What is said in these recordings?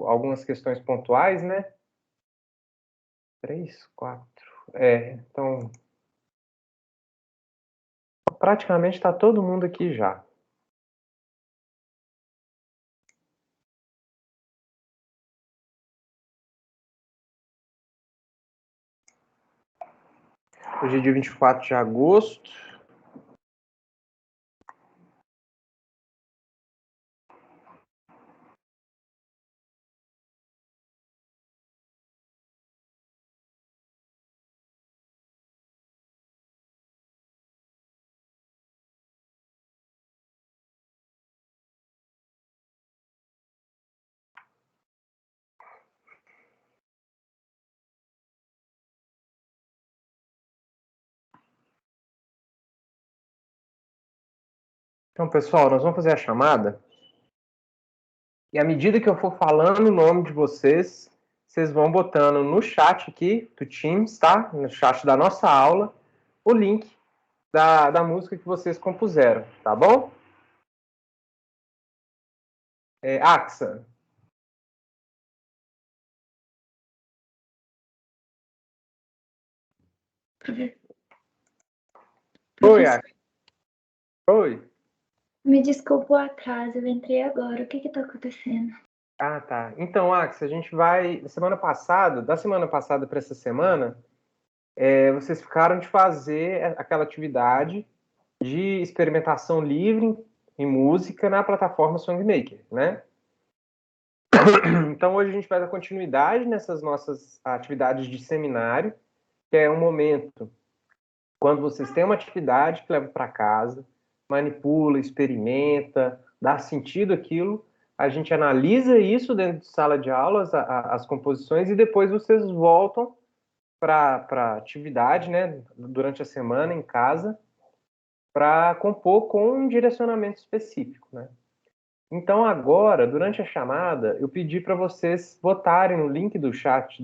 algumas questões pontuais, né? 3, 4. Então, praticamente está todo mundo aqui já. Hoje é dia 24 de agosto. Então, pessoal, nós vamos fazer a chamada. E à medida que eu for falando o nome de vocês, vocês vão botando no chat aqui do Teams, tá? No chat da nossa aula, o link da música que vocês compuseram, tá bom? Axa. Oi, Axa. Oi. Me desculpa o atraso, eu entrei agora. O que está acontecendo? Ah, tá. Então, Axa, a gente vai... da semana passada para essa semana, vocês ficaram de fazer aquela atividade de experimentação livre em música na plataforma Songmaker, né? Então, hoje a gente faz a continuidade nessas nossas atividades de seminário, que é um momento quando vocês têm uma atividade que levam para casa, manipula, experimenta, dá sentido àquilo, a gente analisa isso dentro de sala de aulas, as composições, e depois vocês voltam para a atividade, né, durante a semana em casa, para compor com um direcionamento específico, né? Então agora, durante a chamada, eu pedi para vocês botarem no link do chat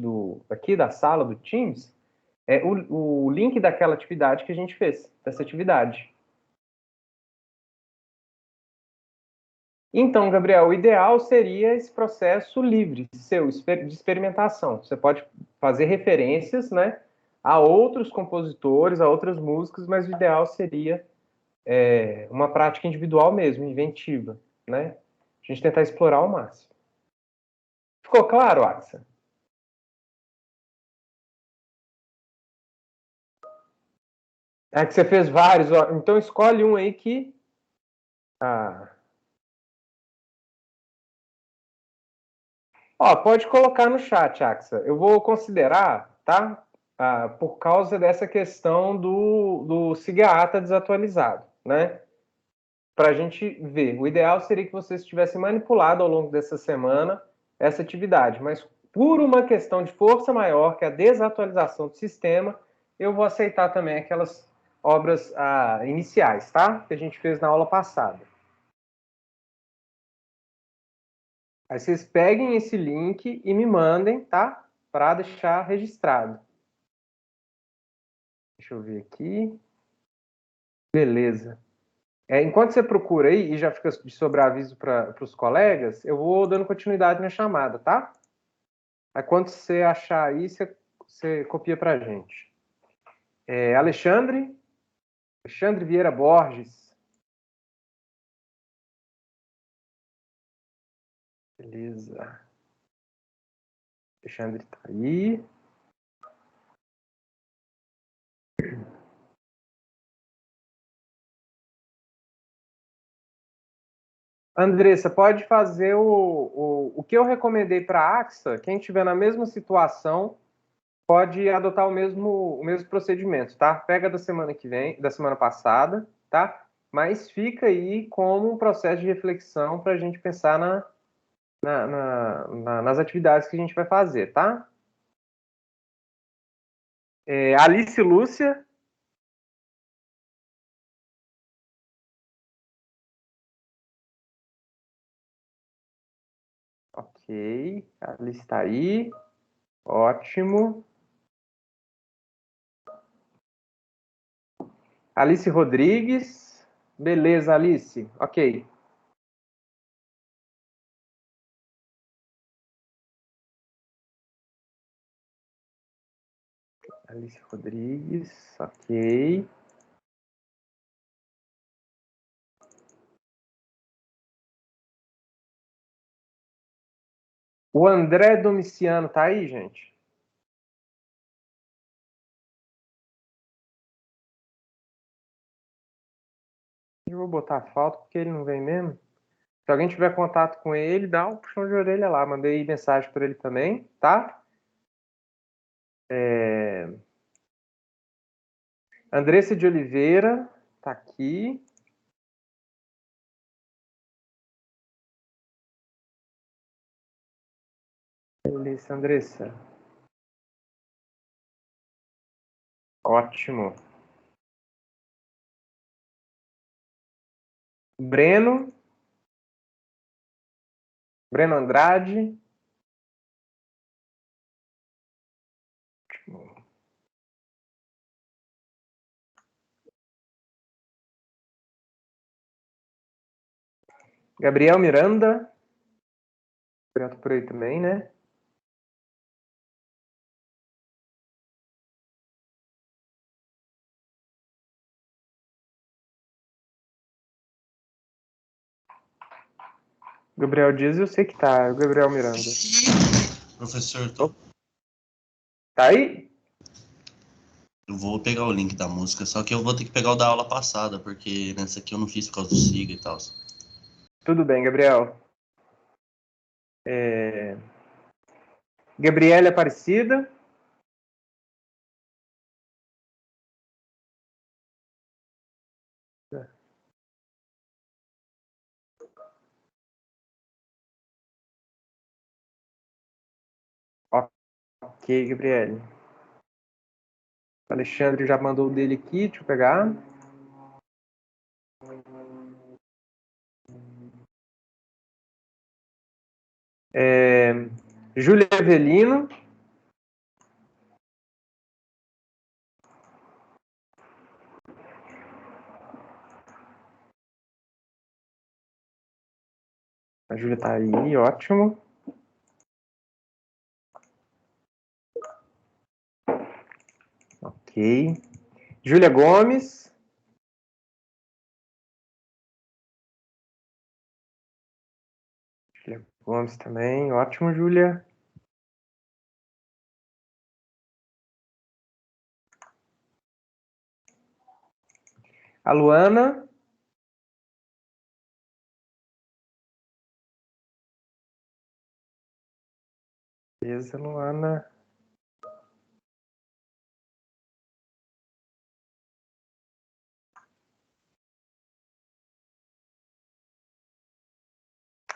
aqui da sala do Teams o link daquela atividade que a gente fez, dessa atividade. Então, Gabriel, o ideal seria esse processo livre seu de experimentação. Você pode fazer referências, né, a outros compositores, a outras músicas, mas o ideal seria uma prática individual mesmo, inventiva, né? A gente tentar explorar ao máximo. Ficou claro, Axa? É que você fez vários, ó. Então escolhe um aí que... Ó, pode colocar no chat, Axa. Eu vou considerar, tá? Por causa dessa questão do SIGA-ATA desatualizado, né? Para a gente ver. O ideal seria que vocês tivessem manipulado ao longo dessa semana essa atividade, mas por uma questão de força maior, que é a desatualização do sistema, eu vou aceitar também aquelas obras iniciais, tá? Que a gente fez na aula passada. Aí vocês peguem esse link e me mandem, tá? Para deixar registrado. Deixa eu ver aqui. Beleza. Enquanto você procura aí e já fica de sobreaviso para os colegas, eu vou dando continuidade na chamada, tá? Aí quando você achar aí, você copia para a gente. Alexandre Vieira Borges. Beleza. Alexandre tá aí. Andressa, pode fazer o que eu recomendei para a AXA. Quem estiver na mesma situação pode adotar o mesmo procedimento, tá? Pega da semana que vem, da semana passada, tá? Mas fica aí como um processo de reflexão para a gente pensar nas atividades que a gente vai fazer, tá? Alice Lúcia. Ok, Alice está aí. Ótimo. Alice Rodrigues. Beleza, Alice. Ok. Alice Rodrigues, ok. O André Domiciano tá aí, gente? Eu vou botar falta porque ele não vem mesmo. Se alguém tiver contato com ele, dá um puxão de orelha lá. Mandei mensagem para ele também, tá? Andressa de Oliveira tá aqui. Beleza, Andressa. Ótimo. Breno Andrade. Gabriel Miranda. Gabriel tá por aí também, né? Gabriel Dias, eu sei que tá. Gabriel Miranda. Professor, tô. Tá aí? Eu vou pegar o link da música, só que eu vou ter que pegar o da aula passada, porque nessa aqui eu não fiz por causa do SIGA e tal. Tudo bem, Gabriel. Gabriela Aparecida. Ok, Gabriele. O Alexandre já mandou o dele aqui, deixa eu pegar. Júlia Avelino. A Júlia tá aí, ótimo. Ok. Júlia Gomes. Júlia Gomes também, ótimo, Júlia. A Luana. Beleza, Luana.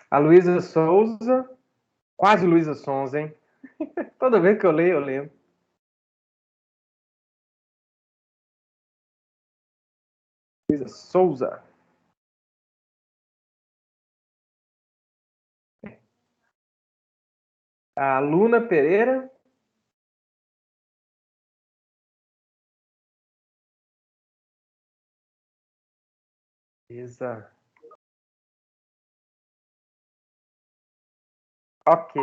A Luísa Souza. Quase Luísa Sons, hein? Toda vez que eu leio, eu lembro. Luísa Souza. A Luna Pereira. Beleza. Ok.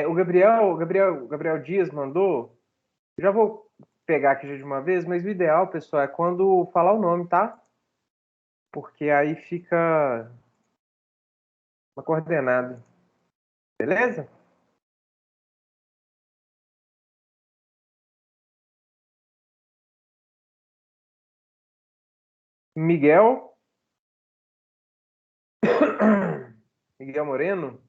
O Gabriel Dias mandou. Já vou pegar aqui já de uma vez, mas o ideal, pessoal, é quando falar o nome, tá? Porque aí fica uma coordenada. Beleza? Miguel. Miguel Moreno.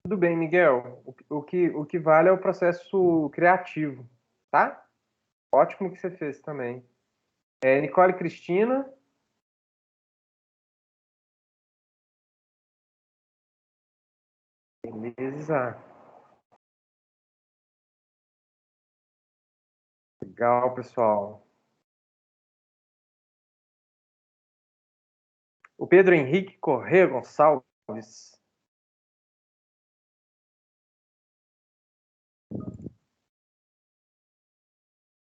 Tudo bem, Miguel. O que vale é o processo criativo, tá? Ótimo que você fez também. Nicole Cristina. Beleza. Legal, pessoal. O Pedro Henrique Corrêa Gonçalves.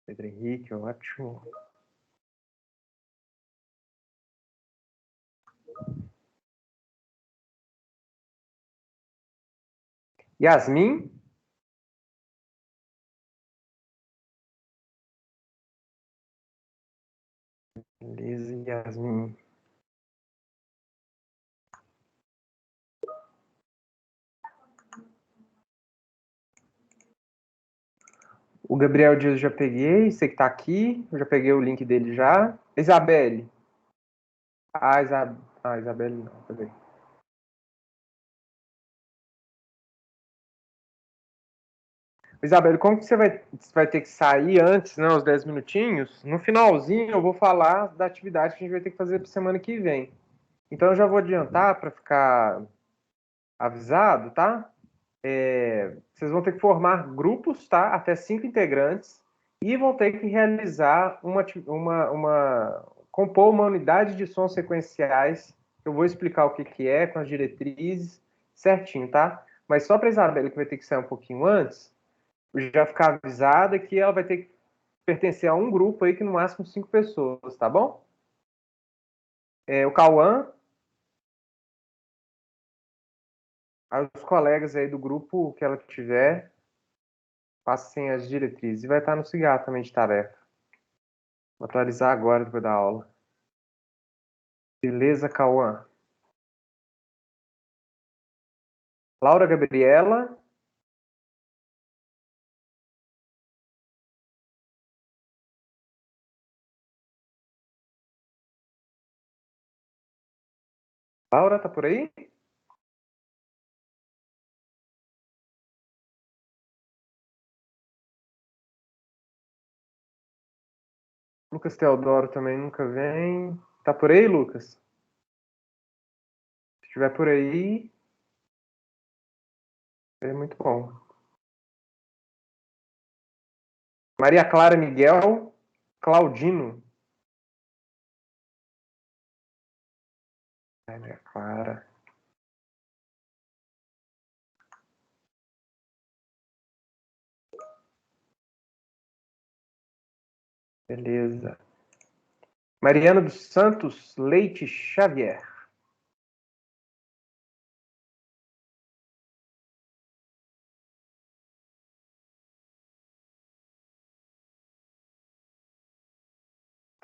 Pedro Henrique, ótimo. Yasmin? Beleza, Yasmin. O Gabriel Dias eu já peguei, você que tá aqui, eu já peguei o link dele já. Isabelle. Isabelle não, peraí. Isabelle, como que você vai ter que sair antes, né, uns 10 minutinhos? No finalzinho eu vou falar da atividade que a gente vai ter que fazer para semana que vem. Então eu já vou adiantar para ficar avisado, tá? Vocês vão ter que formar grupos, tá? Até 5 integrantes e vão ter que realizar compor uma unidade de sons sequenciais. Eu vou explicar o que que é com as diretrizes certinho, tá? Mas só para a Isabela, que vai ter que sair um pouquinho antes, já ficar avisada que ela vai ter que pertencer a um grupo aí que no máximo 5 pessoas, tá bom? O Cauã, os colegas aí do grupo que ela tiver, passem as diretrizes. E vai estar no cigarro também de tarefa. Vou atualizar agora depois da aula. Beleza, Cauã? Laura Gabriela. Laura, tá por aí? Lucas Teodoro também nunca vem. Tá por aí, Lucas? Se estiver por aí, é muito bom. Maria Clara Miguel. Claudino. Maria Clara. Beleza. Mariana dos Santos Leite Xavier.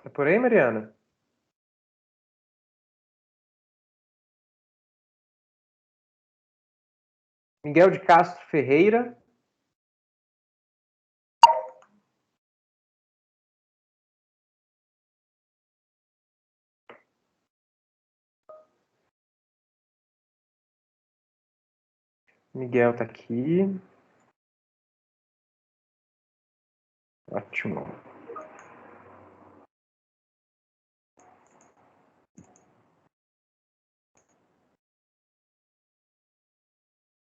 Tá por aí, Mariana? Miguel de Castro Ferreira. Miguel tá aqui. Ótimo.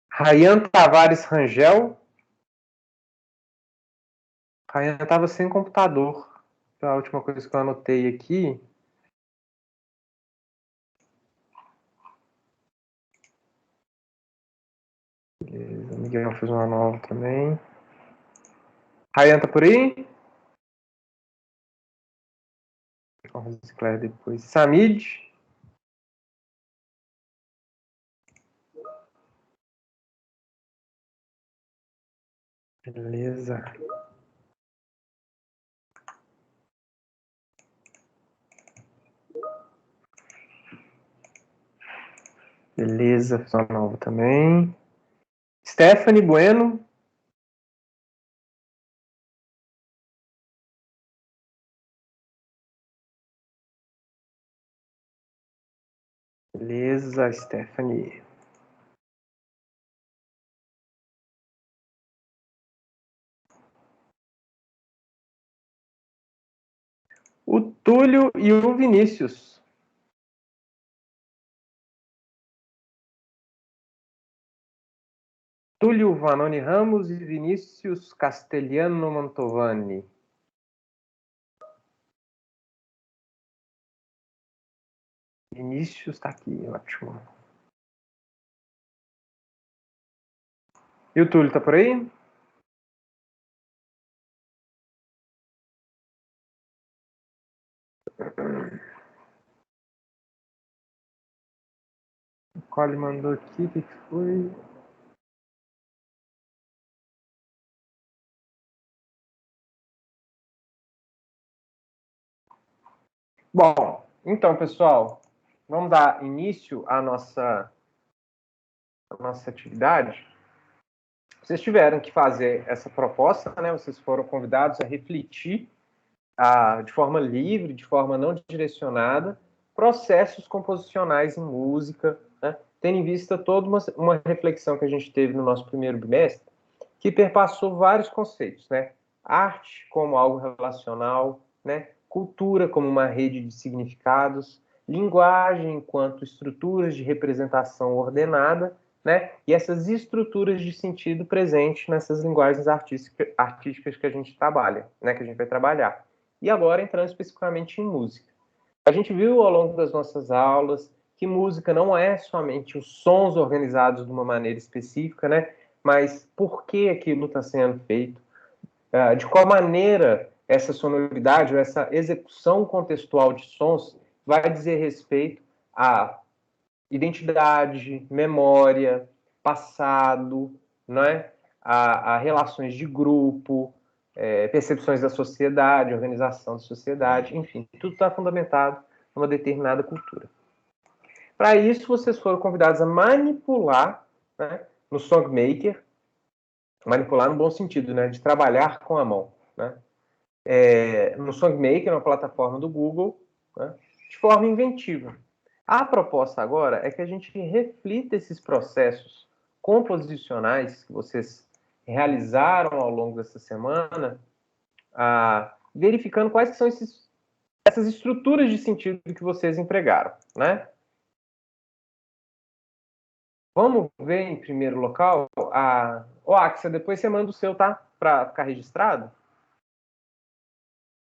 Rayan Tavares Rangel. Rayan estava sem computador. Foi a última coisa que eu anotei aqui. Beleza, Miguel fez uma nova também. Rayan tá por aí? Vamos reciclar depois. Samid. Beleza. Beleza, fiz uma nova também. Stephanie Bueno. Beleza, Stephanie. O Túlio e o Vinícius. Túlio Vanoni Ramos e Vinícius Castellano Mantovani. Vinícius tá aqui, ótimo. E o Túlio tá por aí? O Cole mandou aqui, o que foi? Bom, então, pessoal, vamos dar início à nossa atividade. Vocês tiveram que fazer essa proposta, né? Vocês foram convidados a refletir de forma livre, de forma não direcionada, processos composicionais em música, né? Tendo em vista toda uma reflexão que a gente teve no nosso primeiro bimestre, que perpassou vários conceitos, né? Arte como algo relacional, né? Cultura como uma rede de significados, linguagem enquanto estruturas de representação ordenada, né? E essas estruturas de sentido presentes nessas linguagens artísticas que a gente trabalha, né? Que a gente vai trabalhar. E agora entrando especificamente em música. A gente viu ao longo das nossas aulas que música não é somente os sons organizados de uma maneira específica, né? Mas por que aquilo está sendo feito? De qual maneira essa sonoridade ou essa execução contextual de sons vai dizer respeito à identidade, memória, passado, né? A relações de grupo, percepções da sociedade, organização da sociedade, enfim, tudo está fundamentado numa determinada cultura. Para isso, vocês foram convidados a manipular, né, no Songmaker, manipular no bom sentido, né, de trabalhar com a mão, né, no Songmaker, uma plataforma do Google, né, de forma inventiva. A proposta agora é que a gente reflita esses processos composicionais que vocês realizaram ao longo dessa semana, verificando quais são essas estruturas de sentido que vocês empregaram, né? Vamos ver em primeiro local Axia, depois você manda o seu, tá? Para ficar registrado.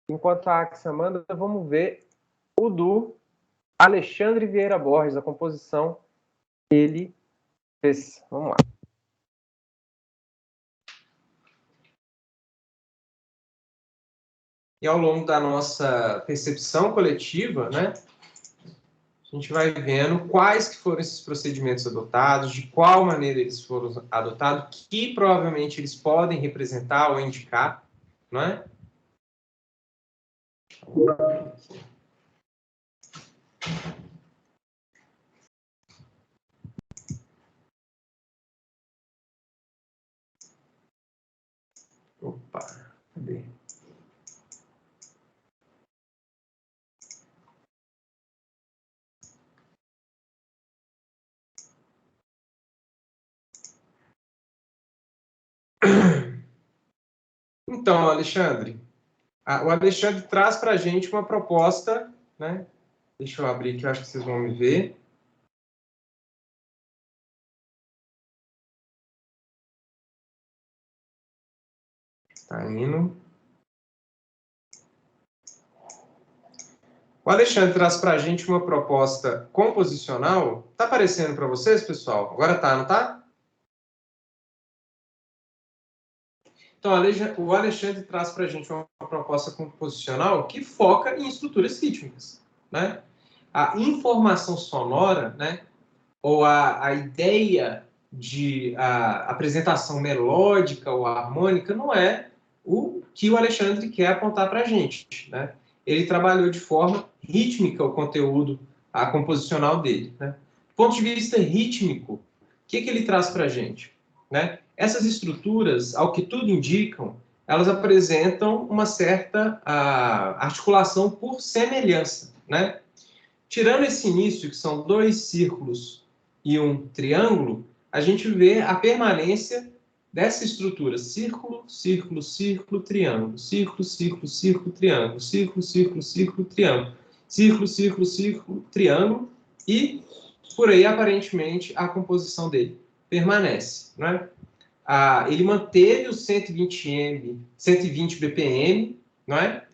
Enquanto a Axia manda, vamos ver o do Alexandre Vieira Borges, a composição que ele fez. Vamos lá. E ao longo da nossa percepção coletiva, né, a gente vai vendo quais que foram esses procedimentos adotados, de qual maneira eles foram adotados, que provavelmente eles podem representar ou indicar, não é? Opa, cadê? Então, Alexandre, o Alexandre traz para a gente uma proposta, né? Deixa eu abrir aqui, eu acho que vocês vão me ver. Está indo. O Alexandre traz para a gente uma proposta composicional. Está aparecendo para vocês, pessoal? Agora tá, não tá? Então, o Alexandre traz para a gente uma proposta composicional que foca em estruturas rítmicas, né? A informação sonora, né? Ou a ideia de apresentação melódica ou harmônica não é o que o Alexandre quer apontar para a gente, né? Ele trabalhou de forma rítmica o conteúdo composicional dele, né? Do ponto de vista rítmico, o que ele traz para a gente, né? Essas estruturas, ao que tudo indicam, elas apresentam uma certa articulação por semelhança, né? Tirando esse início, que são 2 círculos e um triângulo, a gente vê a permanência dessa estrutura: círculo, círculo, círculo, triângulo, círculo, círculo, círculo, triângulo, círculo, círculo, círculo, triângulo, círculo, círculo, círculo, triângulo, e por aí, aparentemente, a composição dele permanece, né? Ele manteve os 120 BPM, não é?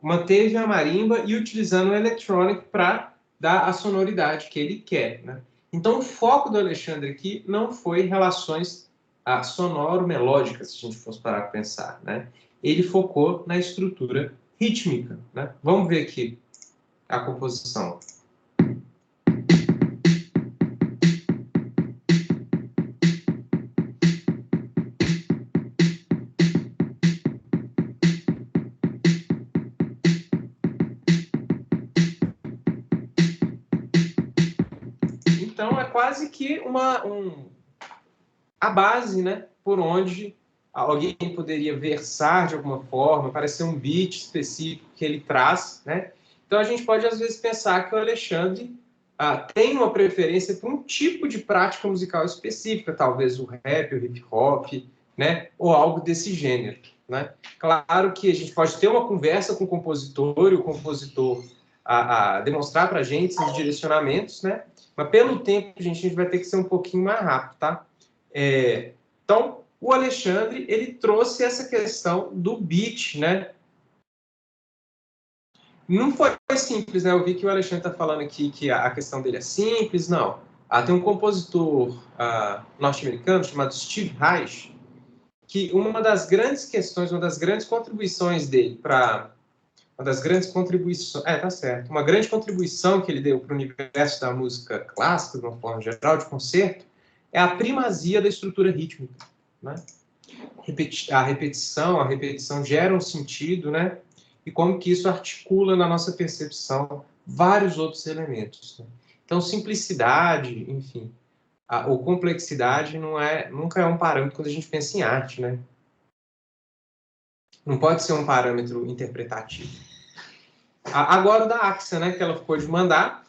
Manteve a marimba e utilizando o electronic para dar a sonoridade que ele quer, né? Então, o foco do Alexandre aqui não foi relações sonoro-melódicas, se a gente fosse parar para pensar, né? Ele focou na estrutura rítmica, né? Vamos ver aqui a composição. quase que a base, né, por onde alguém poderia versar de alguma forma, parece ser um beat específico que ele traz, né? Então a gente pode às vezes pensar que o Alexandre tem uma preferência por um tipo de prática musical específica, talvez o rap, o hip hop, né, ou algo desse gênero, né? Claro que a gente pode ter uma conversa com o compositor e o compositor a demonstrar para a gente esses direcionamentos, né? Mas pelo tempo, a gente vai ter que ser um pouquinho mais rápido, tá? Então, o Alexandre, ele trouxe essa questão do beat, né? Não foi simples, né? Eu vi que o Alexandre está falando aqui que a questão dele é simples, não. Tem um compositor norte-americano chamado Steve Reich, que uma das grandes questões, uma das grandes contribuições dele uma grande contribuição que ele deu para o universo da música clássica, de uma forma geral, de concerto, é a primazia da estrutura rítmica, né? A repetição gera um sentido, né? E como que isso articula na nossa percepção vários outros elementos, né? Então, simplicidade, enfim, ou complexidade nunca é um parâmetro quando a gente pensa em arte, né? Não pode ser um parâmetro interpretativo. Agora, da Axia, né, que ela ficou de mandar,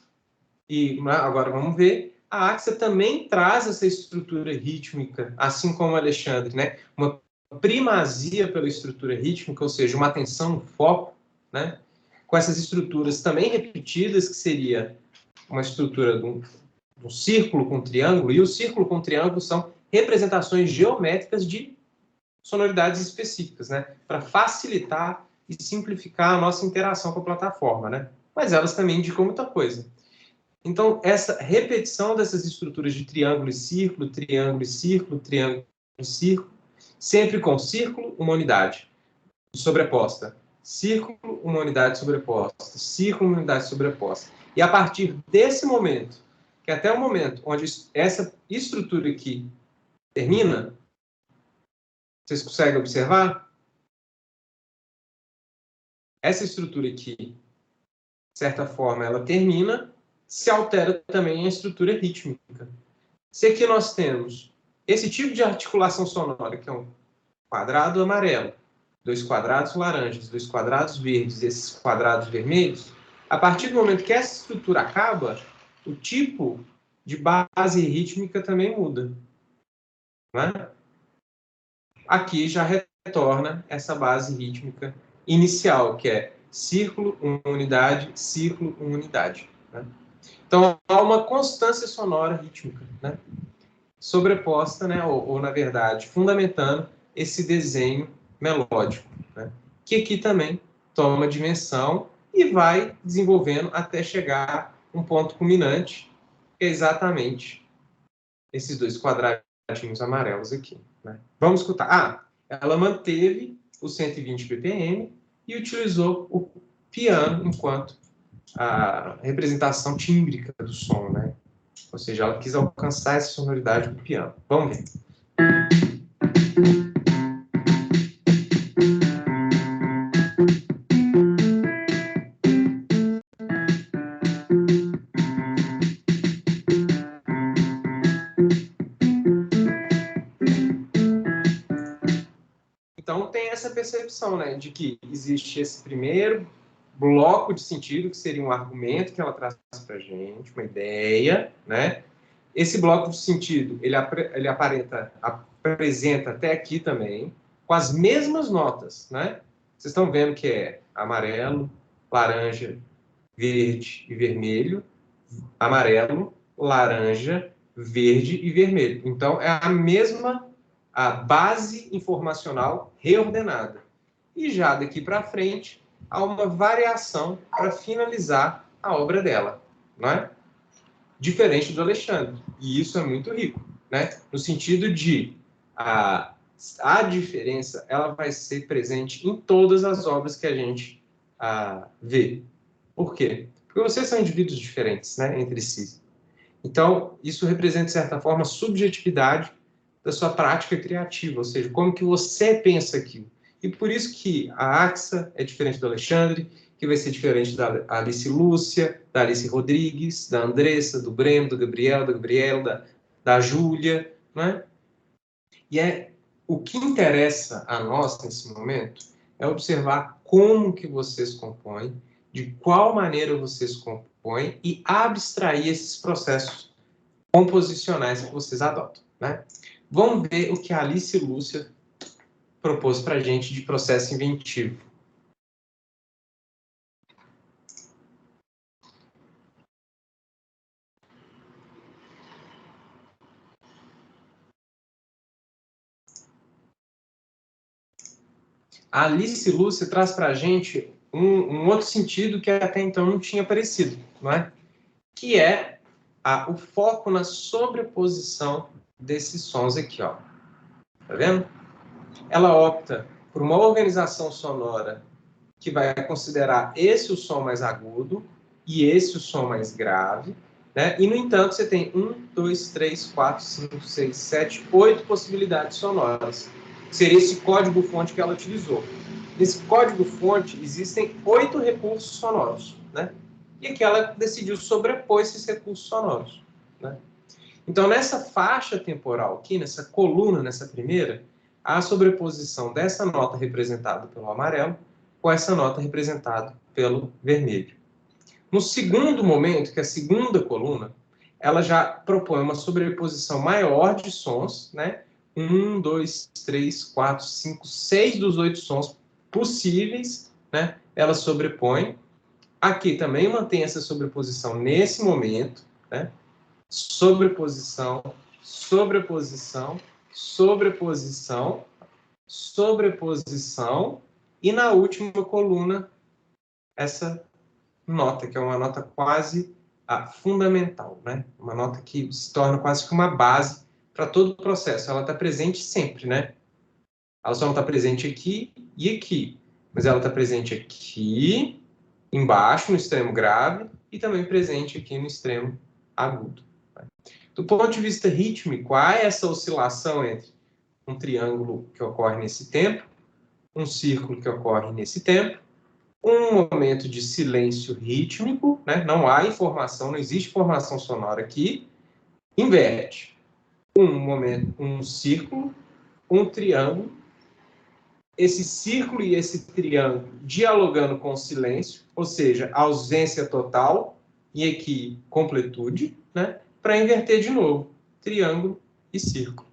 e agora vamos ver, a Axia também traz essa estrutura rítmica, assim como o Alexandre, né? Uma primazia pela estrutura rítmica, ou seja, uma atenção no foco, né? Com essas estruturas também repetidas, que seria uma estrutura de um círculo com triângulo, e o círculo com triângulo são representações geométricas de sonoridades específicas, né? Para facilitar e simplificar a nossa interação com a plataforma, né? Mas elas também indicam muita coisa. Então, essa repetição dessas estruturas de triângulo e círculo, triângulo e círculo, triângulo e círculo, sempre com círculo, uma unidade sobreposta, círculo, uma unidade sobreposta, círculo, uma unidade sobreposta. E a partir desse momento, que é até o momento onde essa estrutura aqui termina, vocês conseguem observar? Essa estrutura aqui, de certa forma, ela termina, se altera também a estrutura rítmica. Se aqui nós temos esse tipo de articulação sonora, que é um quadrado amarelo, 2 quadrados laranjas, 2 quadrados verdes, esses quadrados vermelhos, a partir do momento que essa estrutura acaba, o tipo de base rítmica também muda, né? Aqui já retorna essa base rítmica inicial, que é círculo, uma unidade, círculo, uma unidade, né? Então, há uma constância sonora rítmica, né? Sobreposta, né? Ou, na verdade, fundamentando esse desenho melódico, né? Que aqui também toma dimensão e vai desenvolvendo até chegar a um ponto culminante, que é exatamente esses 2 quadradinhos amarelos aqui, né? Vamos escutar. Ela manteve os 120 ppm e utilizou o piano enquanto a representação tímbrica do som, né? Ou seja, ela quis alcançar essa sonoridade do piano. Vamos ver. Então, tem essa percepção, né, de que existe esse primeiro bloco de sentido, que seria um argumento que ela traz para a gente, uma ideia, né? Esse bloco de sentido, ele apresenta até aqui também, com as mesmas notas, né? Vocês estão vendo que é amarelo, laranja, verde e vermelho, amarelo, laranja, verde e vermelho. Então, é a mesma base informacional reordenada. E já daqui para frente, há uma variação para finalizar a obra dela, não é? Diferente do Alexandre. E isso é muito rico, né? No sentido de a diferença ela vai ser presente em todas as obras que a gente vê. Por quê? Porque vocês são indivíduos diferentes, né, entre si. Então, isso representa, de certa forma, a subjetividade da sua prática criativa, ou seja, como que você pensa aquilo. E por isso que a Axa é diferente do Alexandre, que vai ser diferente da Alice Lúcia, da Alice Rodrigues, da Andressa, do Breno, do Gabriel, da Gabriela, da Júlia, né? E o que interessa a nós nesse momento é observar como que vocês compõem, de qual maneira vocês compõem e abstrair esses processos composicionais que vocês adotam, né? Vamos ver o que a Alice Lúcia propôs para a gente de processo inventivo. A Alice Lúcia traz para a gente um outro sentido que até então não tinha aparecido, não é? Que é o foco na sobreposição desses sons aqui, ó. Tá vendo? Ela opta por uma organização sonora que vai considerar esse o som mais agudo e esse o som mais grave, né? E, no entanto, você tem 1, 2, 3, 4, 5, 6, 7, 8 possibilidades sonoras. Seria esse código-fonte que ela utilizou. Nesse código-fonte existem 8 recursos sonoros, né? E aqui ela decidiu sobrepor esses recursos sonoros, né? Então, nessa faixa temporal aqui, nessa coluna, nessa primeira, há a sobreposição dessa nota representada pelo amarelo com essa nota representada pelo vermelho. No segundo momento, que é a segunda coluna, ela já propõe uma sobreposição maior de sons, né? 1, 2, 3, 4, 5, 6 dos 8 sons possíveis, né? Ela sobrepõe. Aqui também mantém essa sobreposição nesse momento, né? Sobreposição, sobreposição, sobreposição, sobreposição, e na última coluna, essa nota, que é uma nota quase fundamental, né? Uma nota que se torna quase que uma base para todo o processo. Ela está presente sempre, né? Ela só não está presente aqui e aqui, mas ela está presente aqui, embaixo, no extremo grave, e também presente aqui no extremo agudo. Do ponto de vista rítmico, há essa oscilação entre um triângulo que ocorre nesse tempo, um círculo que ocorre nesse tempo, um momento de silêncio rítmico, né? Não há informação, não existe formação sonora aqui, inverte. Um momento, um círculo, um triângulo, esse círculo e esse triângulo dialogando com o silêncio, ou seja, ausência total, e aqui completude, né? Para inverter de novo, triângulo e círculo,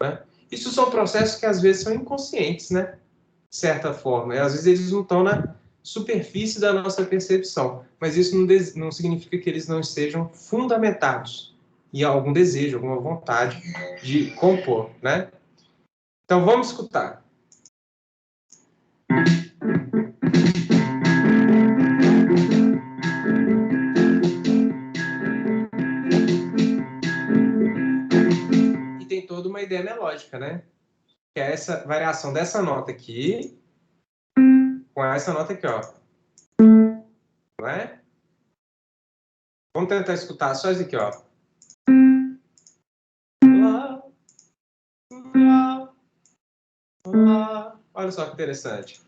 né? Isso são processos que às vezes são inconscientes, né? De certa forma, e às vezes eles não estão na superfície da nossa percepção, mas isso não significa que eles não estejam fundamentados em algum desejo, alguma vontade de compor, né? Então vamos escutar. E tem toda uma ideia melódica, né? Que é essa variação dessa nota aqui com essa nota aqui, ó. Não é? Vamos tentar escutar só isso aqui, ó. Lá, lá, lá. Olha só que interessante.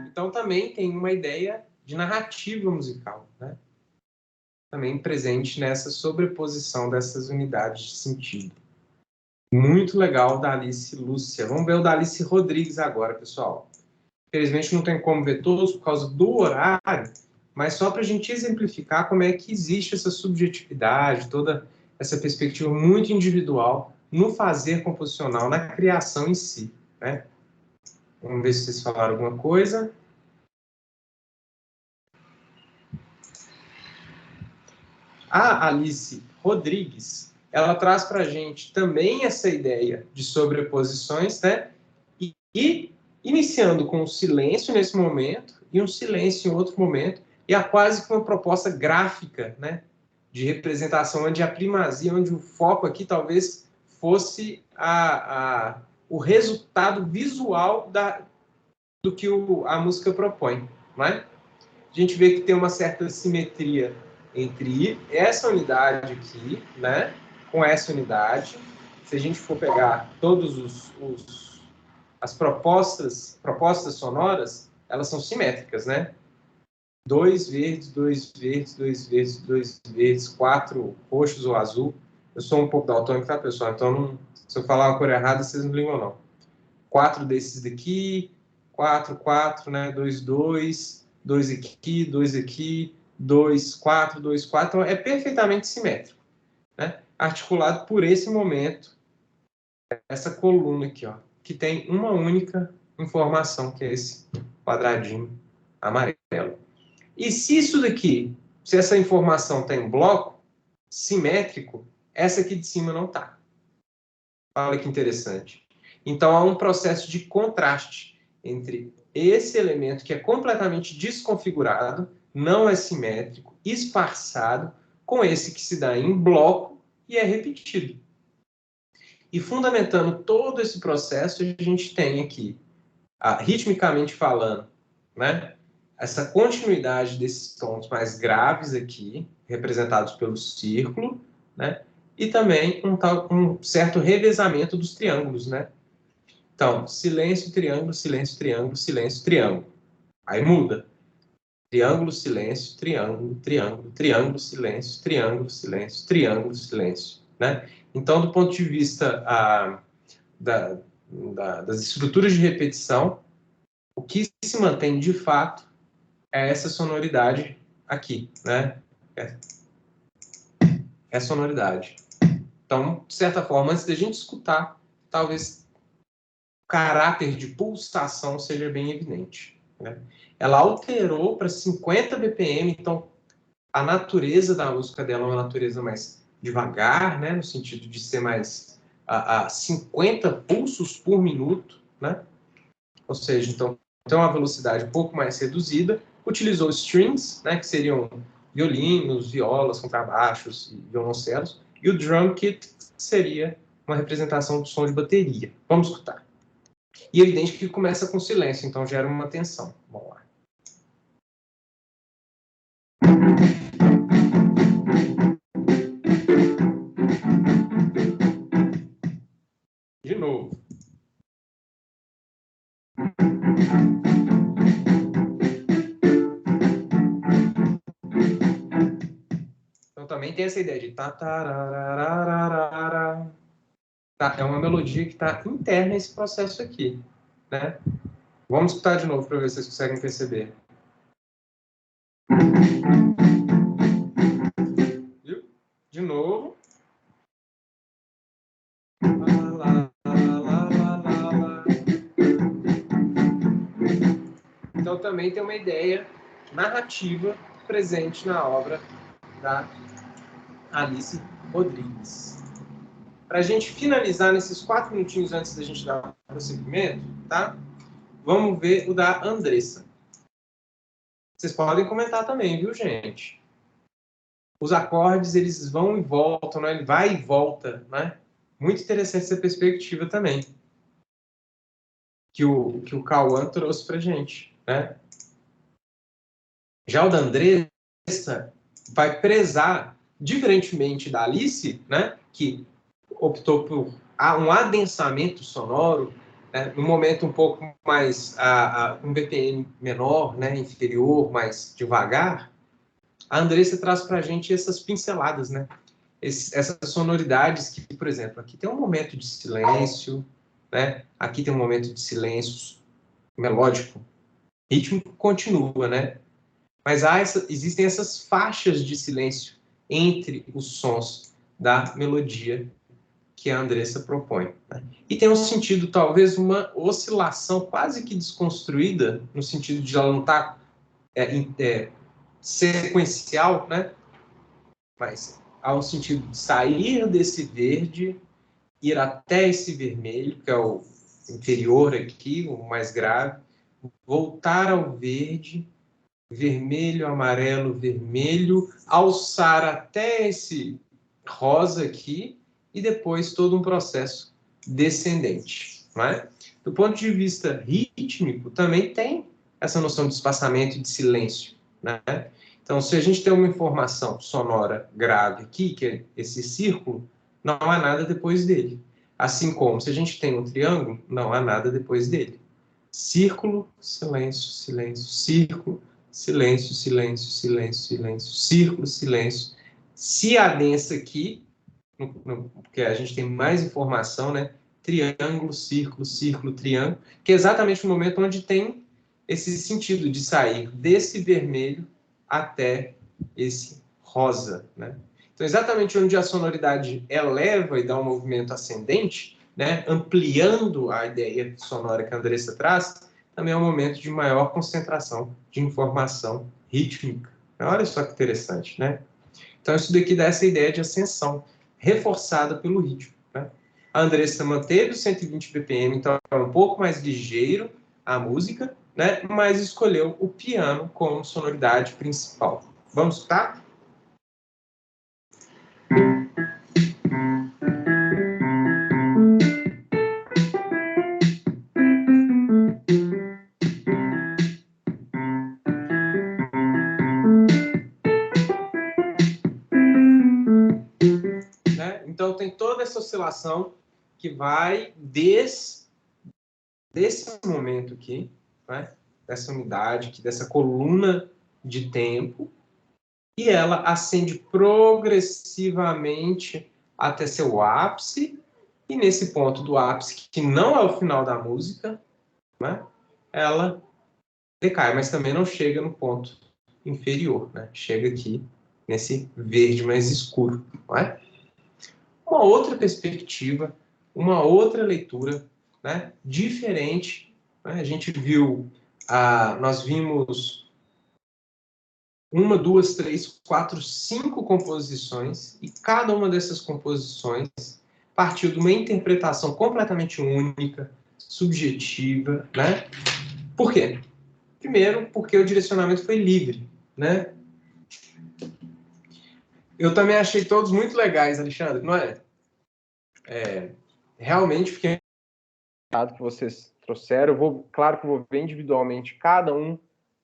Então também tem uma ideia de narrativa musical, né? Também presente nessa sobreposição dessas unidades de sentido. Muito legal da Alice Lúcia. Vamos ver o da Alice Rodrigues agora, pessoal. Infelizmente não tem como ver todos por causa do horário, mas só para a gente exemplificar como é que existe essa subjetividade, toda essa perspectiva muito individual no fazer composicional, na criação em si, né? Vamos ver se vocês falaram alguma coisa. A Alice Rodrigues, ela traz para a gente também essa ideia de sobreposições, né? E iniciando com um silêncio nesse momento e um silêncio em outro momento, e há quase que uma proposta gráfica, né? De representação, onde a primazia, onde o foco aqui talvez fosse o resultado visual do que a música propõe, não é? A gente vê que tem uma certa simetria entre essa unidade aqui, né, com essa unidade, se a gente for pegar todos as propostas sonoras, elas são simétricas, né? 2 verdes, 2 verdes, 2 verdes, 2 verdes, 4 roxos ou azul. Eu sou um pouco daltônico, tá, pessoal? Então, se eu falar uma cor errada, vocês não ligam, não. 4 desses daqui, 4, 4, né? 2, 2, 2 aqui, 2 aqui, 2, 4, 2, 4. Então, é perfeitamente simétrico, né? Articulado por esse momento, essa coluna aqui, ó, que tem uma única informação, que é esse quadradinho amarelo. E se isso daqui, se essa informação tem um bloco simétrico, essa aqui de cima não está. Olha que interessante. Então, há um processo de contraste entre esse elemento que é completamente desconfigurado, não é simétrico, esparçado, com esse que se dá em bloco e é repetido. E fundamentando todo esse processo, a gente tem aqui, ritmicamente falando, né, essa continuidade desses tons mais graves aqui, representados pelo círculo, né, e também um certo revezamento dos triângulos, né? Então, silêncio, triângulo, silêncio, triângulo, silêncio, triângulo. Aí muda. Triângulo, silêncio, triângulo, triângulo, triângulo, silêncio, triângulo, silêncio, triângulo, silêncio, né? Então, do ponto de vista das estruturas de repetição, o que se mantém de fato é essa sonoridade aqui, né? É sonoridade. Então, de certa forma, antes da gente escutar, talvez o caráter de pulsação seja bem evidente, né? Ela alterou para 50 BPM, então a natureza da música dela é uma natureza mais devagar, né? No sentido de ser mais a 50 pulsos por minuto, né? Ou seja, então tem uma velocidade um pouco mais reduzida. Utilizou strings, né? Que seriam violinos, violas, contrabaixos e violoncelos. E o drum kit seria uma representação do som de bateria. Vamos escutar. E é evidente que começa com silêncio, então gera uma tensão. Vamos lá. De novo. Então também tem essa ideia de tatararararara. Tá, é uma melodia que está interna a esse processo aqui, né? Vamos escutar de novo para ver se vocês conseguem perceber. Viu? De novo. Então também tem uma ideia narrativa presente na obra da Alice Rodrigues. Para a gente finalizar nesses 4 minutinhos antes da gente dar o prosseguimento, tá? Vamos ver o da Andressa. Vocês podem comentar também, viu, gente? Os acordes, eles vão e voltam, né? Ele vai e volta, né? Muito interessante essa perspectiva também. Que o Cauã trouxe pra gente, né? Já o da Andressa vai prezar, diferentemente da Alice, né? Que optou por um adensamento sonoro, né, num momento um pouco mais, um BPM menor, né, inferior, mais devagar. A Andressa traz para a gente essas pinceladas, né, essas sonoridades que, por exemplo, aqui tem um momento de silêncio, né, aqui tem um momento de silêncio melódico, rítmico continua, né, mas existem essas faixas de silêncio entre os sons da melodia que a Andressa propõe, né? E tem um sentido, talvez, uma oscilação quase que desconstruída, no sentido de ela não estar sequencial, né? Mas há um sentido de sair desse verde, ir até esse vermelho, que é o inferior aqui, o mais grave, voltar ao verde, vermelho, amarelo, vermelho, alçar até esse rosa aqui, e depois todo um processo descendente, não é? Do ponto de vista rítmico, também tem essa noção de espaçamento e de silêncio, né? Então, se a gente tem uma informação sonora grave aqui, que é esse círculo, não há nada depois dele. Assim como, se a gente tem um triângulo, não há nada depois dele. Círculo, silêncio, silêncio, círculo, silêncio, silêncio, silêncio, silêncio, círculo, silêncio. Se adensa aqui, porque a gente tem mais informação, né? Triângulo, círculo, círculo, triângulo, que é exatamente o momento onde tem esse sentido de sair desse vermelho até esse rosa, né? Então, exatamente onde a sonoridade eleva e dá um movimento ascendente, né, ampliando a ideia sonora que a Andressa traz, também é um momento de maior concentração de informação rítmica. Olha só que interessante, né? Então, isso daqui dá essa ideia de ascensão, reforçada pelo ritmo, né? A Andressa manteve os 120 BPM, então é um pouco mais ligeiro a música, né? Mas escolheu o piano como sonoridade principal. Vamos escutar? Né? Então tem toda essa oscilação que vai desse momento aqui, né? Dessa unidade, aqui, dessa coluna de tempo, e ela ascende progressivamente até seu ápice, e nesse ponto do ápice, que não é o final da música, né? Ela decai, mas também não chega no ponto inferior, né? Chega aqui nesse verde mais escuro, não é? Uma outra perspectiva, uma outra leitura, né, diferente. Né? A gente viu, nós vimos 1, 2, 3, 4, 5 composições, e cada uma dessas composições partiu de uma interpretação completamente única, subjetiva, né? Por quê? Primeiro, porque o direcionamento foi livre, né? Eu também achei todos muito legais, Alexandre, não é? Realmente fiquei que vocês trouxeram. Claro que eu vou ver individualmente cada um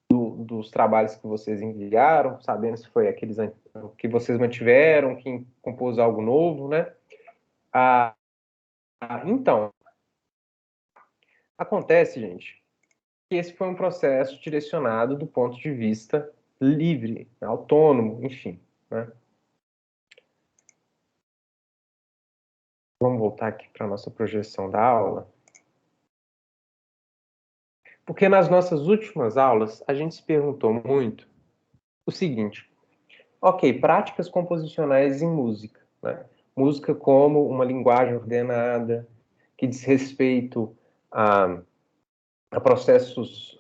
dos trabalhos que vocês enviaram, sabendo se foi aqueles que vocês mantiveram, quem compôs algo novo, né? Então, acontece, gente, que esse foi um processo direcionado do ponto de vista livre, autônomo, enfim, né? Vamos voltar aqui para a nossa projeção da aula. Porque nas nossas últimas aulas, a gente se perguntou muito o seguinte: ok, práticas composicionais em música, né? Música como uma linguagem ordenada, que diz respeito a processos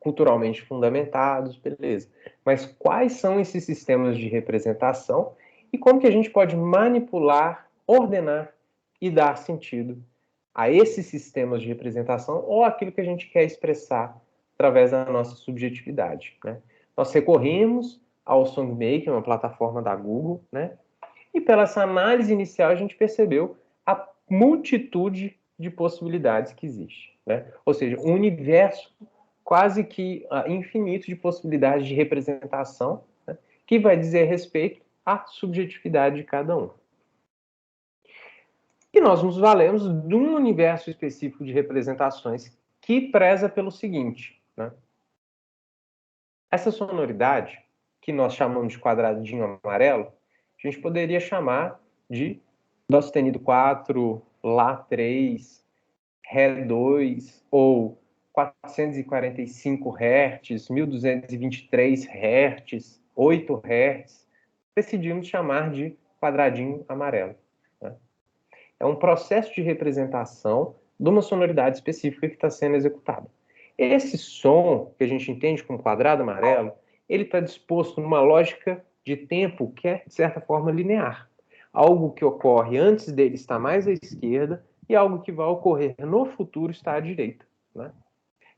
culturalmente fundamentados, beleza. Mas quais são esses sistemas de representação e como que a gente pode manipular, ordenar e dar sentido a esses sistemas de representação ou aquilo que a gente quer expressar através da nossa subjetividade, né? Nós recorremos ao SongMaker, uma plataforma da Google, né? E pela essa análise inicial a gente percebeu a multitude de possibilidades que existe, né? Ou seja, um universo quase que infinito de possibilidades de representação, né? Que vai dizer respeito à subjetividade de cada um. E nós nos valemos de um universo específico de representações que preza pelo seguinte, né? Essa sonoridade, que nós chamamos de quadradinho amarelo, a gente poderia chamar de Dó sustenido 4, Lá 3, Ré 2, ou 445 Hz, 1223 Hz, 8 Hz. Decidimos chamar de quadradinho amarelo, né? É um processo de representação de uma sonoridade específica que está sendo executada. Esse som, que a gente entende como quadrado amarelo, ele está disposto numa lógica de tempo que é, de certa forma, linear. Algo que ocorre antes dele está mais à esquerda e algo que vai ocorrer no futuro está à direita, né?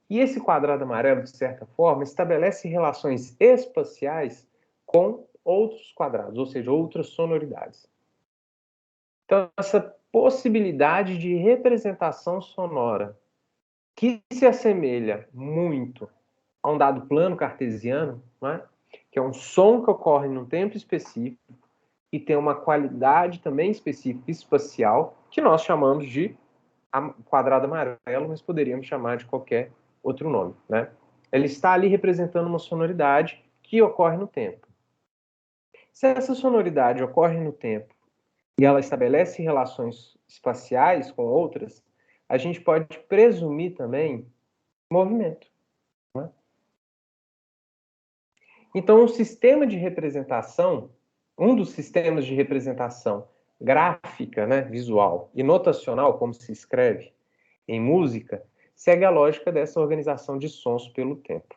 E esse quadrado amarelo, de certa forma, estabelece relações espaciais com outros quadrados, ou seja, outras sonoridades. Então, essa possibilidade de representação sonora que se assemelha muito a um dado plano cartesiano, né? Que é um som que ocorre num tempo específico, e tem uma qualidade também específica espacial, que nós chamamos de quadrado amarelo, mas poderíamos chamar de qualquer outro nome, né? Ele está ali representando uma sonoridade que ocorre no tempo. Se essa sonoridade ocorre no tempo e ela estabelece relações espaciais com outras, a gente pode presumir também movimento, né? Então, um sistema de representação, um dos sistemas de representação gráfica, né, visual e notacional, como se escreve em música, segue a lógica dessa organização de sons pelo tempo,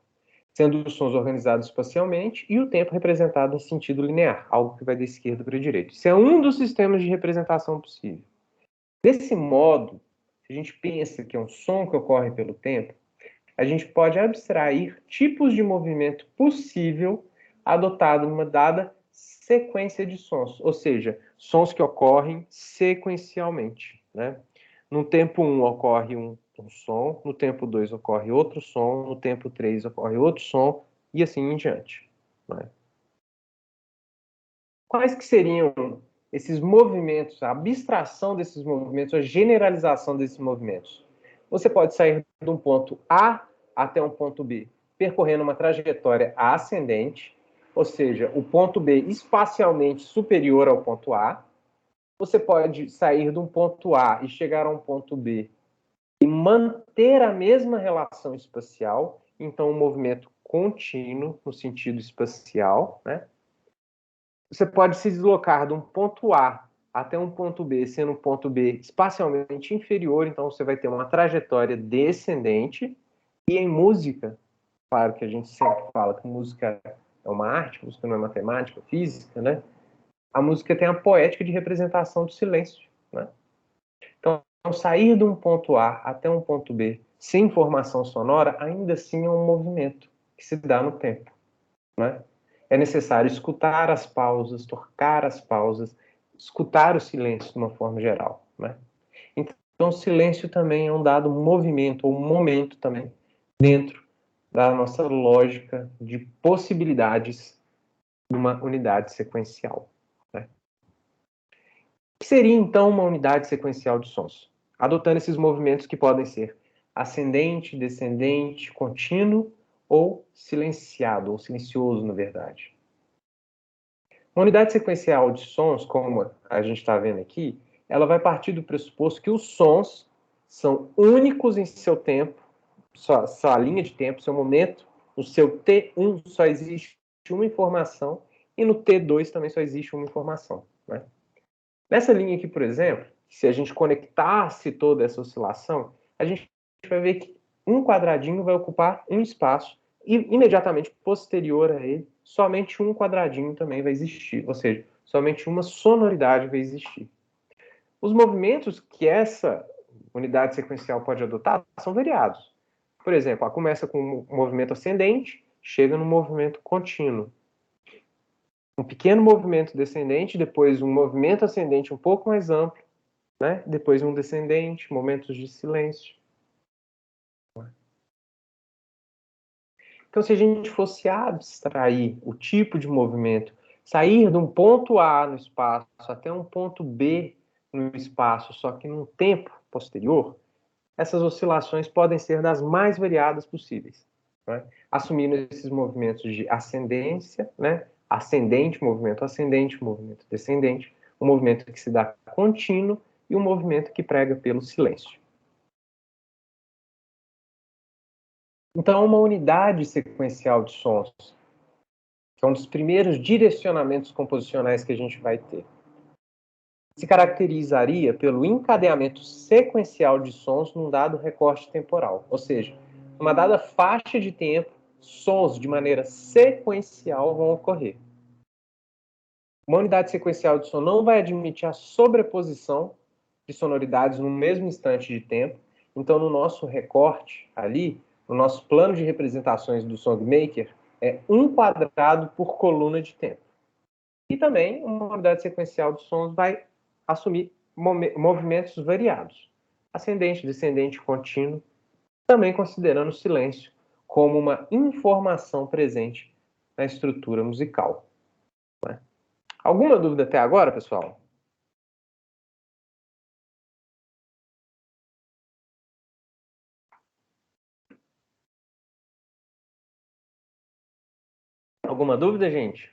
sendo os sons organizados espacialmente e o tempo representado em sentido linear, algo que vai da esquerda para a direita. Isso é um dos sistemas de representação possível. Desse modo, se a gente pensa que é um som que ocorre pelo tempo, a gente pode abstrair tipos de movimento possível adotado numa dada sequência de sons, ou seja, sons que ocorrem sequencialmente, né? No tempo 1 ocorre um som, no tempo 2 ocorre outro som, no tempo 3 ocorre outro som, e assim em diante, né? Quais que seriam esses movimentos, a abstração desses movimentos, a generalização desses movimentos? Você pode sair de um ponto A até um ponto B, percorrendo uma trajetória ascendente, ou seja, o ponto B espacialmente superior ao ponto A. Você pode sair de um ponto A e chegar a um ponto B e manter a mesma relação espacial, então um movimento contínuo no sentido espacial, né? Você pode se deslocar de um ponto A até um ponto B, sendo um ponto B espacialmente inferior, então você vai ter uma trajetória descendente. E em música, claro que a gente sempre fala que música é uma arte, música não é matemática, física, né? A música tem a poética de representação do silêncio, né? Então, sair de um ponto A até um ponto B sem formação sonora, ainda assim é um movimento que se dá no tempo, né? É necessário escutar as pausas, tocar as pausas, escutar o silêncio de uma forma geral, né? Então, o silêncio também é um dado movimento, ou um momento também, dentro da nossa lógica de possibilidades de uma unidade sequencial, né? O que seria, então, uma unidade sequencial de sons? Adotando esses movimentos que podem ser ascendente, descendente, contínuo ou silenciado, ou silencioso, na verdade. Uma unidade sequencial de sons, como a gente está vendo aqui, ela vai partir do pressuposto que os sons são únicos em seu tempo, sua linha de tempo, seu momento. No seu T1 só existe uma informação e no T2 também só existe uma informação, né? Nessa linha aqui, por exemplo, se a gente conectasse toda essa oscilação, a gente vai ver que um quadradinho vai ocupar um espaço e imediatamente posterior a ele, somente um quadradinho também vai existir, ou seja, somente uma sonoridade vai existir. Os movimentos que essa unidade sequencial pode adotar são variados. Por exemplo, ela começa com um movimento ascendente, chega no movimento contínuo. Um pequeno movimento descendente, depois um movimento ascendente um pouco mais amplo, né? Depois um descendente, momentos de silêncio. Então, se a gente fosse abstrair o tipo de movimento, sair de um ponto A no espaço até um ponto B no espaço, só que num tempo posterior, essas oscilações podem ser das mais variadas possíveis, né? Assumindo esses movimentos de ascendência, né? Ascendente, movimento descendente, um movimento que se dá contínuo e um movimento que prega pelo silêncio. Então, uma unidade sequencial de sons, que é um dos primeiros direcionamentos composicionais que a gente vai ter, se caracterizaria pelo encadeamento sequencial de sons num dado recorte temporal, ou seja, numa dada faixa de tempo, sons de maneira sequencial vão ocorrer. Uma unidade sequencial de som não vai admitir a sobreposição de sonoridades no mesmo instante de tempo. Então, no nosso recorte ali, no nosso plano de representações do Songmaker, é um quadrado por coluna de tempo. E também uma unidade sequencial de sons vai assumir movimentos variados, ascendente, descendente, contínuo, também considerando o silêncio como uma informação presente na estrutura musical, né? Alguma dúvida até agora, pessoal? Alguma dúvida, gente?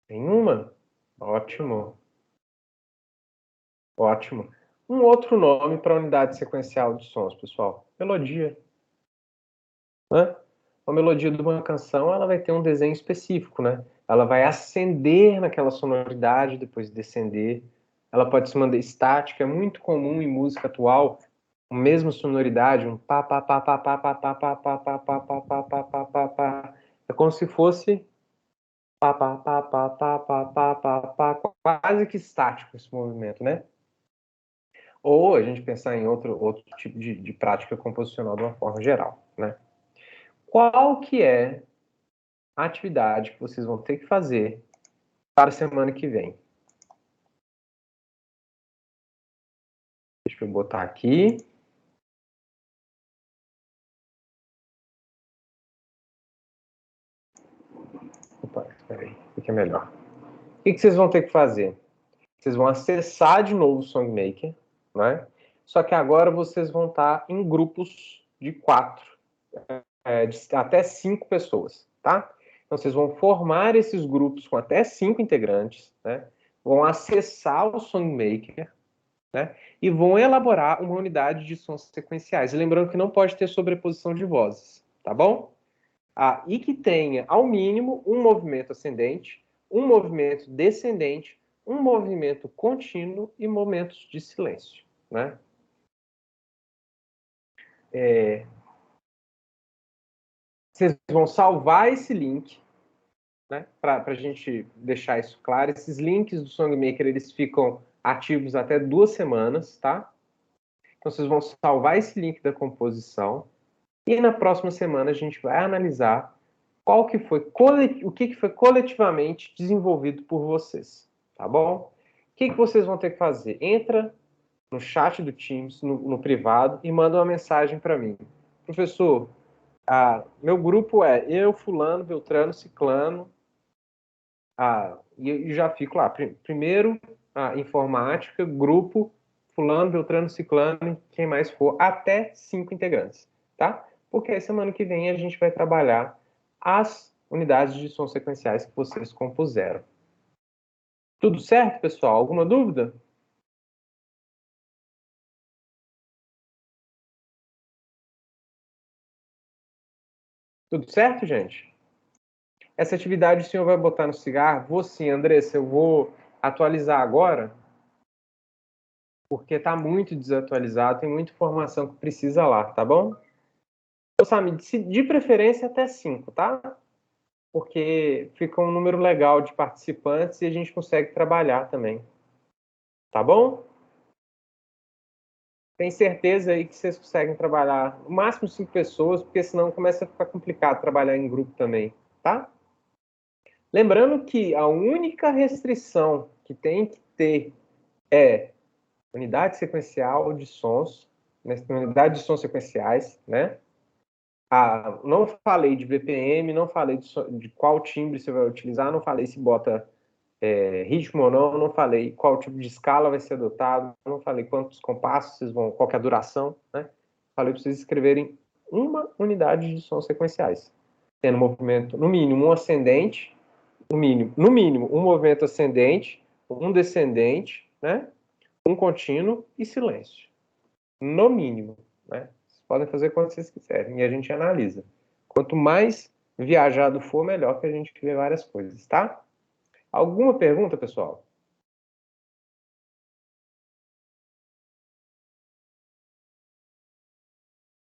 Nenhuma? Ótimo. Ótimo. Um outro nome para a unidade sequencial de sons, pessoal. Melodia. Né? A melodia de uma canção, ela vai ter um desenho específico, né? Ela vai ascender naquela sonoridade, depois descender. Ela pode se manter estática. É muito comum em música atual, a mesma sonoridade, um pá, pá, pá, pá, pá, pá, pá, pá, pá, pá, pá, pá, pá, pá, pá, pá, pá. É como se fosse pá, pá, pá, pá, pá, pá, pá, pá, pá, quase que estático esse movimento, né? Ou a gente pensar em outro tipo de prática composicional de uma forma geral, né? Qual que é a atividade que vocês vão ter que fazer para a semana que vem? Deixa eu botar aqui. Opa, espera aí, fica melhor. O que vocês vão ter que fazer? Vocês vão acessar de novo o SongMaker, né? Só que agora vocês vão estar em grupos de 4, de até 5 pessoas, tá? Então vocês vão formar esses grupos com até 5 integrantes, né? Vão acessar o SongMaker, né? E vão elaborar uma unidade de sons sequenciais. E lembrando que não pode ter sobreposição de vozes, tá bom? E que tenha, ao mínimo, um movimento ascendente, um movimento descendente, um movimento contínuo e momentos de silêncio, né? Vocês vão salvar esse link, né? Para a gente deixar isso claro. Esses links do SongMaker, eles ficam ativos até 2 semanas, tá? Então, vocês vão salvar esse link da composição e na próxima semana a gente vai analisar o que foi coletivamente desenvolvido por vocês, tá bom? O que vocês vão ter que fazer? Entra no chat do Teams, no privado, e manda uma mensagem para mim. Professor, meu grupo é eu, fulano, beltrano, ciclano, e já fico lá. Primeiro, informática, grupo, fulano, beltrano, ciclano, quem mais for, até 5 integrantes, tá? Porque aí semana que vem a gente vai trabalhar as unidades de sons sequenciais que vocês compuseram. Tudo certo, pessoal? Alguma dúvida? Tudo certo, gente? Essa atividade o senhor vai botar no cigarro? Vou sim, Andressa, eu vou atualizar agora, porque está muito desatualizado, tem muita informação que precisa lá, tá bom? Ô, Samir, de preferência até 5, tá? Porque fica um número legal de participantes e a gente consegue trabalhar também. Tá bom? Tem certeza aí que vocês conseguem trabalhar no máximo 5 pessoas, porque senão começa a ficar complicado trabalhar em grupo também, tá? Lembrando que a única restrição que tem que ter é unidade sequencial de sons, né? Unidade de sons sequenciais, né? Não falei de BPM, não falei de qual timbre você vai utilizar, não falei se bota ritmo ou não falei qual tipo de escala vai ser adotado, não falei quantos compassos vocês vão, qual que é a duração, né? Falei para vocês escreverem uma unidade de sons sequenciais, tendo movimento, no mínimo, um ascendente, no mínimo, um movimento ascendente, um descendente, né? Um contínuo e silêncio. No mínimo, né? Vocês podem fazer quando vocês quiserem e a gente analisa. Quanto mais viajado for, melhor, que a gente vê várias coisas, tá? Alguma pergunta, pessoal?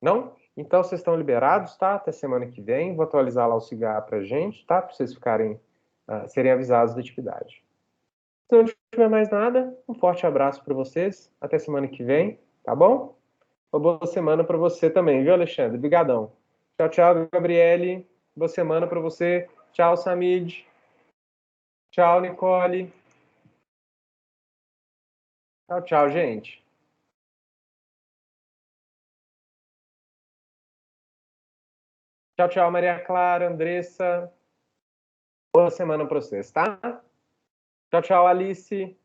Não? Então vocês estão liberados, tá? Até semana que vem. Vou atualizar lá o cigarro pra gente, tá? Para vocês ficarem, serem avisados da atividade. Se não tiver mais nada, um forte abraço para vocês. Até semana que vem, tá bom? Uma boa semana para você também, viu, Alexandre? Obrigadão. Tchau, tchau, Gabriele. Boa semana para você. Tchau, Samid. Tchau, Nicole. Tchau, tchau, gente. Tchau, tchau, Maria Clara, Andressa. Boa semana para vocês, tá? Tchau, tchau, Alice.